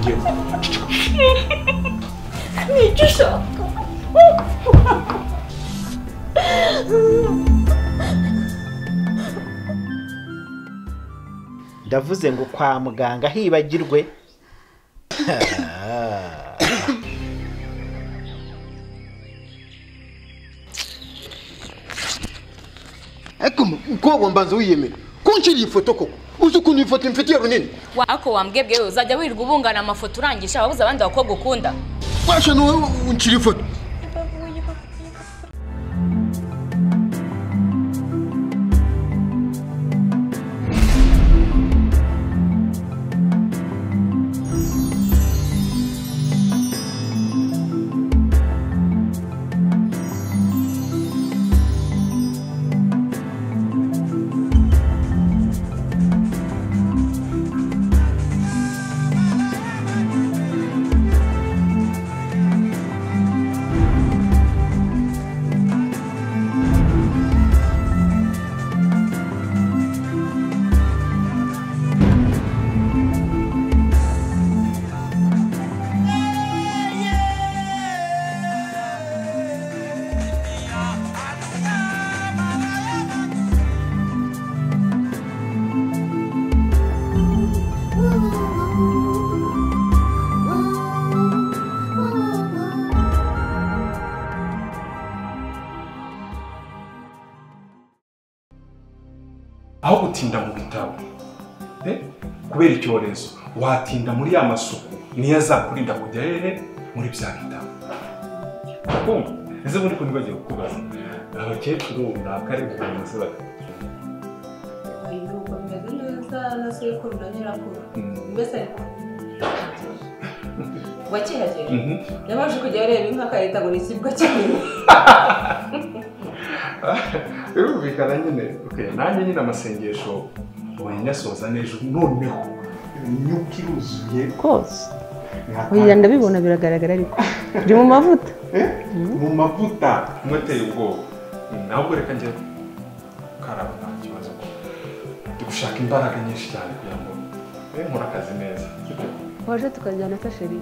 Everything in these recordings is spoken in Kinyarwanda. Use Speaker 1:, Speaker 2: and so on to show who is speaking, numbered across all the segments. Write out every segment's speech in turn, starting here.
Speaker 1: ngiye
Speaker 2: nicyo ushaka
Speaker 3: ndavuze ngo kwa muganga hibagirwe.
Speaker 1: ariko umukobwa mbanza wiyemera ko nshiriye ifoto koko uzi ukuntu ifoto imfitiye runini
Speaker 2: wako wambwebwe uzajya wirirwa ubungana amafoto urangisha wabuze abandi bakobwa ukunda
Speaker 1: washa no unshiriye ifoto
Speaker 4: aho gutinda mu bitabo kubera icyorezo watinda muri ya masuku niyo azakurinda kujya muri bya bitabo kumva ese muri ko nibagiye kukubaza abakecuru nakare kubanza bati
Speaker 5: yuko meze neza na sekuru na nyirakuru mbese wakihageje yabaje kujya areba inka karita ngo nisibwa cyane
Speaker 4: birumvikana nyine nanjye nyine amasengesho wanyasoza neza noneho imyuka iruzuye
Speaker 6: kose oya ndabibona biragaragara ariko uri mu mavuta
Speaker 4: mu mavuta mwateye ubwoba ntabwo reka njye karaba nta kibazo ndi gushaka imbaraga nyinshi cyane kugira ngo nkore akazi neza
Speaker 6: waje tukajyana sasheri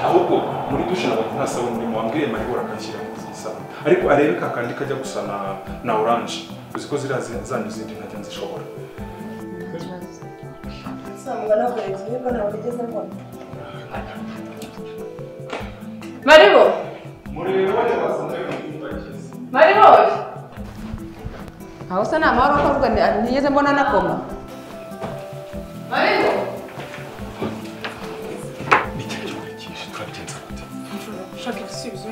Speaker 4: ahubwo muri dushe nabwo nta sabuni urimo wambwiye maribora akashyira mu isabune ariko arebe kakandi kajya gusa na oranje uzi ko ziriya zanyu zindi ntajya nzishobora
Speaker 5: Maribo aho se ni amahoro akorwa ntiyeze mbona nakoma Maribo
Speaker 2: ushaka ibisubizo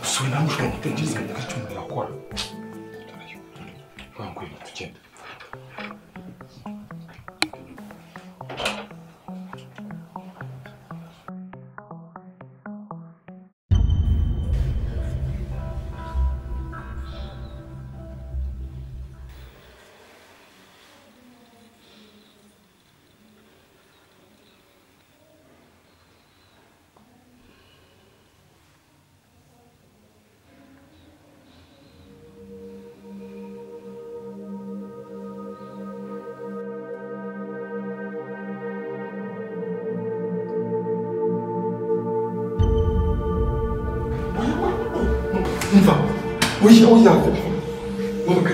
Speaker 4: usubira nawe ushobora gutekereza icyo umuntu yakora wangwira tugenda Umva, oya, oya, oya,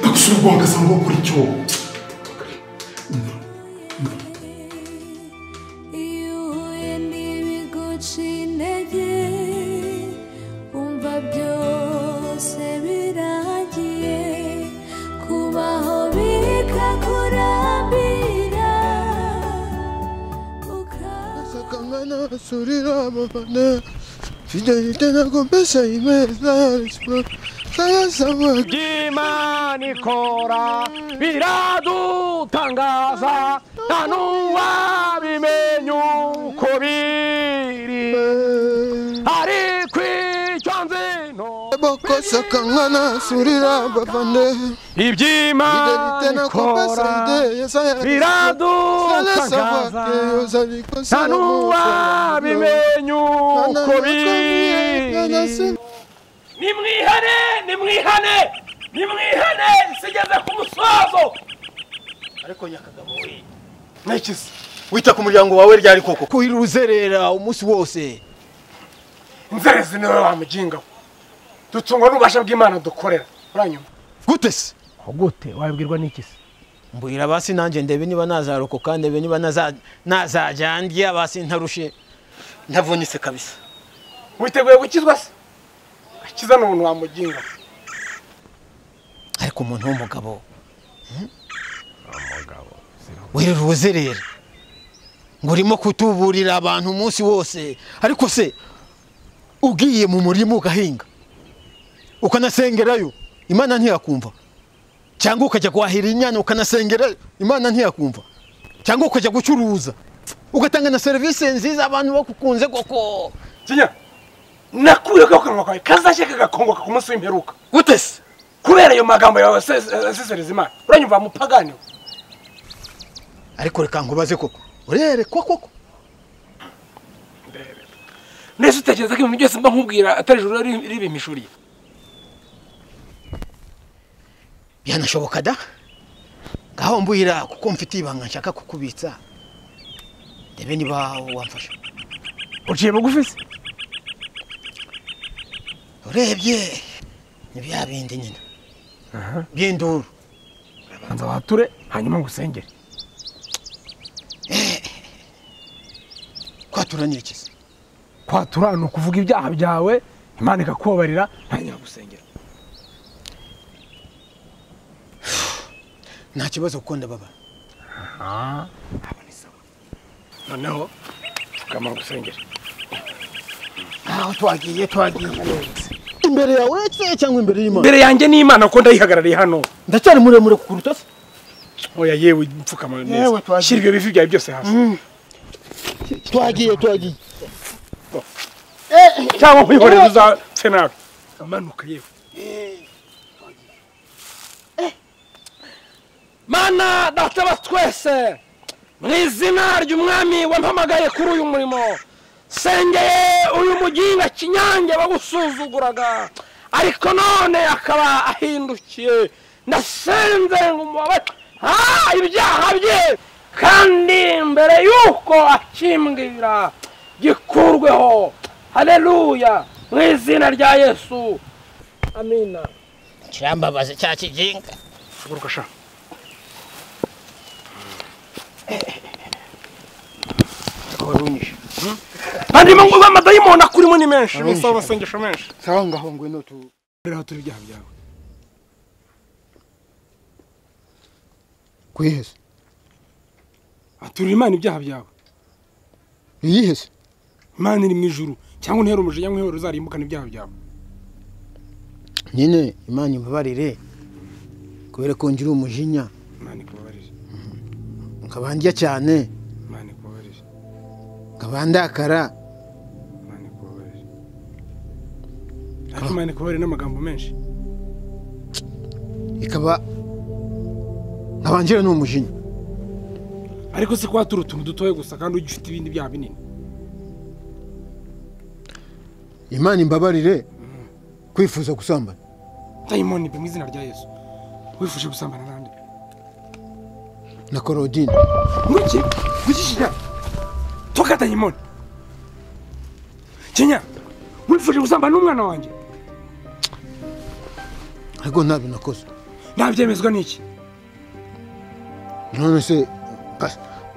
Speaker 4: ndagusura guhagaze ngo kuri cyo
Speaker 1: surira mabana Fidélité compesa imeza saya sama
Speaker 7: Imana ikora biradutangaza nta n'uwabimenya uko biri ariko icyo nzi no
Speaker 1: sakangana surira bavande
Speaker 7: iby'Imana ikora biradutangaza nta n'uwabimenya uko biri. Nimwihane sigeze ku musozo.
Speaker 1: ariko nyakagabo we nakize wita ku muryango wawe ryari koko kuhira uzerera umunsi wose.
Speaker 7: Inzerezi niwe wamujinga dutungwa n'ubasha bw'Imana dukorera uranyuma
Speaker 1: gute se
Speaker 7: gute wabibwirwa n'iki se
Speaker 1: mbwira basi nanjye ndebe niba nazarokoka ndebe niba nazajyandiye basi ntarushe ntavunitse kabisa.
Speaker 7: witeguye gukizwa se akiza n'umuntu wamujinga
Speaker 1: ariko umuntu w'umugabo wirira ubuzerera ngo urimo kutuburira abantu umunsi wose ariko se ugiye mu murimo ugahinga ukanasengerayo Imana ntiyakumva cyangwa ukajya kwahira inyana ukanasengerayo Imana ntiyakumva cyangwa ukajya gucuruza ugatanga na service nziza abantu bakukunze koko.
Speaker 7: Kinya nakuye ko kanwa kawe kazashaka gakongoka ku munsi w'imperuka
Speaker 1: gute se
Speaker 7: kubera ayo magambo yawe asesereza Imana uranyumva mupagani
Speaker 1: ariko reka nkubaze koko urere koko
Speaker 7: nese utekereza ko ibintu byose mba nkubwira atari ijuru ribimishuriye
Speaker 1: byanashoboka da ngaho mbwira kuko mfite ibanga nshaka kukubitsa ndebe niba wamfasha.
Speaker 7: uciye bugufi se
Speaker 1: urebye ni bya bindi nyine by'induru
Speaker 7: urabanza wature hanyuma ngusengere.
Speaker 1: kwatura ni iki se
Speaker 7: kwatura ni ukuvuga ibyaha byawe Imana ikakubabarira ntangira gusengera.
Speaker 1: nta kibazo kuko ndababa.
Speaker 7: Abone sawa noneho tukama gusengera
Speaker 1: aho twagiye imbere yawe cyangwa imbere y'Imana.
Speaker 7: imbere yanjye n'Imana ko ndayihagarariye hano
Speaker 1: ndacyari muremure kukuruta se.
Speaker 7: oya yewe mfukama neza shira ibyo bivi byawe byose hasi.
Speaker 1: twagiye
Speaker 7: cyangwa kwihorera uzapfe nawe amanuka yewe. Mana data wa twese mu izina ry'umwami wampamagaye kuri uyu murimo sengeye uyu muginga kinyange bagusuzuguraga ariko none akaba ahindukiye ndasenze ngo umubabare ibyaha bye kandi mbere yuko akimbwira gikurweho. Haleluya mu izina rya Yesu amina.
Speaker 1: cyambabaze cya kijinga
Speaker 7: uruka sha warunyisha kandi mangu bamadayimona kurimo ni menshi bisaba basengesho menshi
Speaker 1: sawa ngaho ngwino tu
Speaker 7: rero turi ibyaha byawe
Speaker 1: kwihese
Speaker 7: aturi Imana ibyaha byawe
Speaker 1: yihese
Speaker 7: Imana iri mu ijuru cyangwa untera umujinya nk'ihoro uzarimbukana ibyaha byawe
Speaker 1: nyine Imana imbabarire kubera ko ngira umujinya
Speaker 7: Imana ikubabarire
Speaker 1: nkabandya cyane
Speaker 7: Imana ikubabarire
Speaker 1: nkabandakara
Speaker 7: Imana ikubabarire ariko Imana ikubabarire n'amagambo menshi
Speaker 1: ikaba nkabangira n'umujinya
Speaker 7: ariko si kwatura utuntu dutoye gusa kandi ugifite ibindi byaha binini.
Speaker 1: Imana imbabarire kwifuza gusambana
Speaker 7: dayimoni mu izina rya Yesu wifuje gusambana nande
Speaker 1: na Korodine
Speaker 7: muki gukishija toka dayimoni Kenya wifuje gusambana n'umwana wanjye
Speaker 1: ariko ntabwo nakoze
Speaker 7: nabyemezwa n'iki
Speaker 1: none se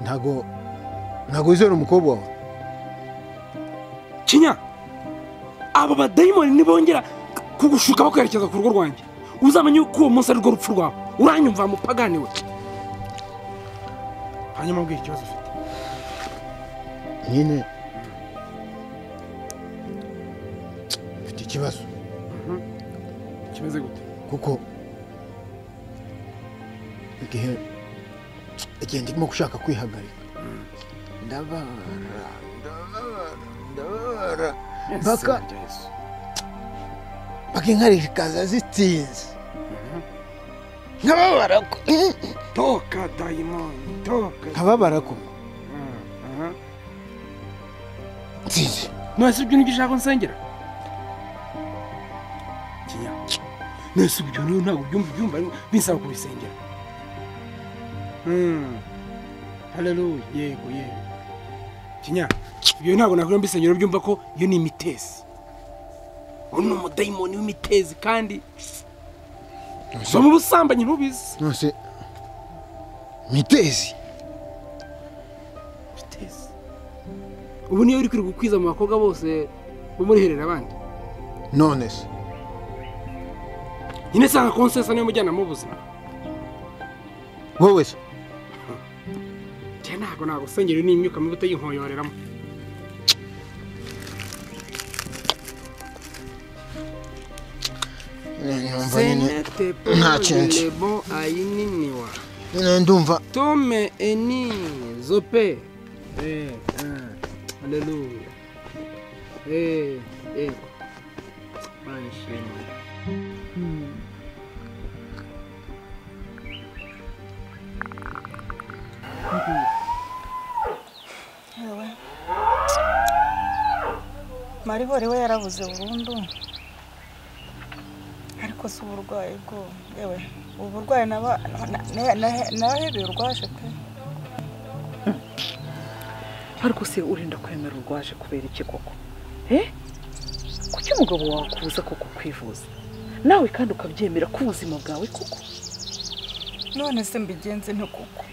Speaker 1: ntago wizera umukobwa wawe
Speaker 7: Kenya abo badayimoni nibongera kugushuka bakwerekeza ku rugo rwanjye uzamenye ko uwo munsi ari rwo rupfu rwawe uranyumva mupagani we hanyuma mbwira ikibazo ufite
Speaker 1: nyine mfite ikibazo
Speaker 7: kimeze gute
Speaker 1: kuko igihe ndimo gushaka kwihagarika ndabara mpaka bakinkari zikaza zitinze nkababara ko
Speaker 7: toka dayimoni toka
Speaker 1: nkababara ko nzizi
Speaker 7: nose ibyo nigishaka nsengera kinya nose ibyo ntabwo byumva binsaba kubisengera haleluya yego kinya ibyo ntabwo nakora mbisengera byumva ko iyo ni imitezi uno mudayimoni w'imitezi kandi so mu busambanyi ntubizi
Speaker 1: nose mitezi
Speaker 7: ubu niyo uri kuri gukwiza mu bakobwa bose bo muri herera abandi
Speaker 1: none se
Speaker 7: nyine sanga konsesa niyo mujyana mu buzima
Speaker 1: wowe se
Speaker 7: ntabwo nagusengera n'imyuka mibi utayinkoyoreramo
Speaker 1: nta kintu ndumva
Speaker 7: tome eni zope haleluya
Speaker 8: Maribori we yarabuze burundu ariko si uburwayi bwo yewe uburwayi nahebeye urwaje pe
Speaker 9: ariko se urinda kwemera urwaje kubera iki koko kuki umugabo wakubuza koko kwivuza nawe kandi ukabyemera ko ubuzima bwawe koko
Speaker 8: none se mbigenze nte koko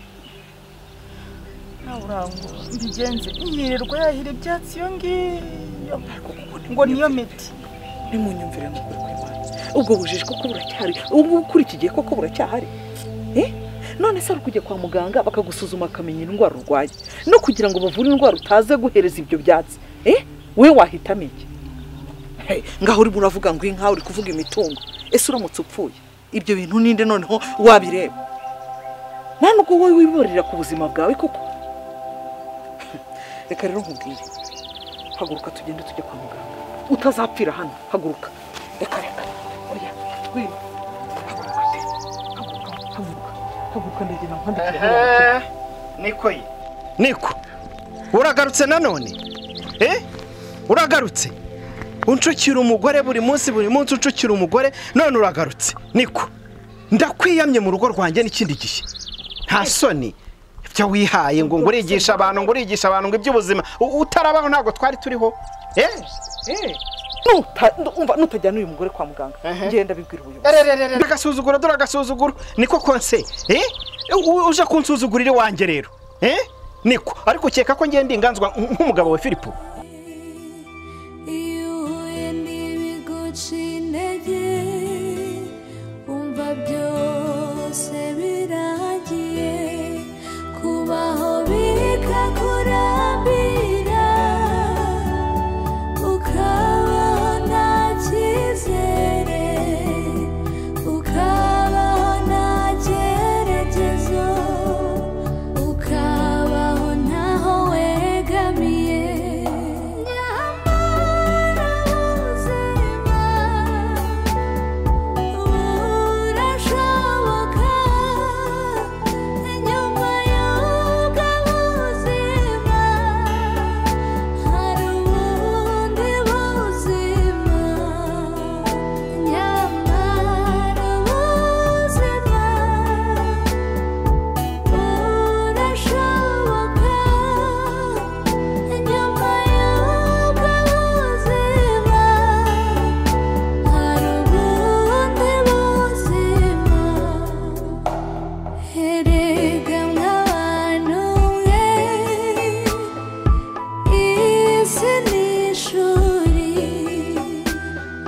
Speaker 8: urango mbigenze yirirwa yahira ibyatsi yo ngiyo ngo niyo miti
Speaker 9: nimunyumvire n'ukuri kw'Imana ubwo bujije koko buracyari ubwo kuri iki gihe koko buracyahari none se ari kujya kwa muganga bakagusuzuma akamenya indwara urwaye no kugira ngo bavure indwara utaze guhereza ibyo byatsi we wahitamo iki ngaho uri muravuga ngo inka uri kuvuga imitungo ese uramutse upfuye ibyo bintu ninde noneho wabireba nta nubwo wowe wiborera ku buzima bwawe koko reka rero nkubwire haguruka tugende tujye kwa muganga utazapfira hano haguruka reka oya twira haguruka ndagenda mpandikira
Speaker 3: niko uragarutse nanone uragarutse uncukira umugore buri munsi uncukira umugore none uragarutse niko ndakwiyamye mu rugo rwanjye n'ikindi gihe nta soni ibyo wihaye ngo urigisha abantu ngo iby'ubuzima utarabaho ntabwo twari turiho
Speaker 9: nutajyana uyu mugore kwa muganga ngenda bibwira ubuyobozi
Speaker 3: ndagasuzuguro dore agasuzuguro niko konse uje kunsuzugurira iwanjye rero niko ariko ukeka ko ngenda inganzwa nk'umugabo wa Filipo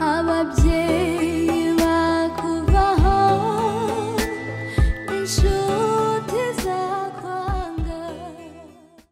Speaker 10: ababyeyi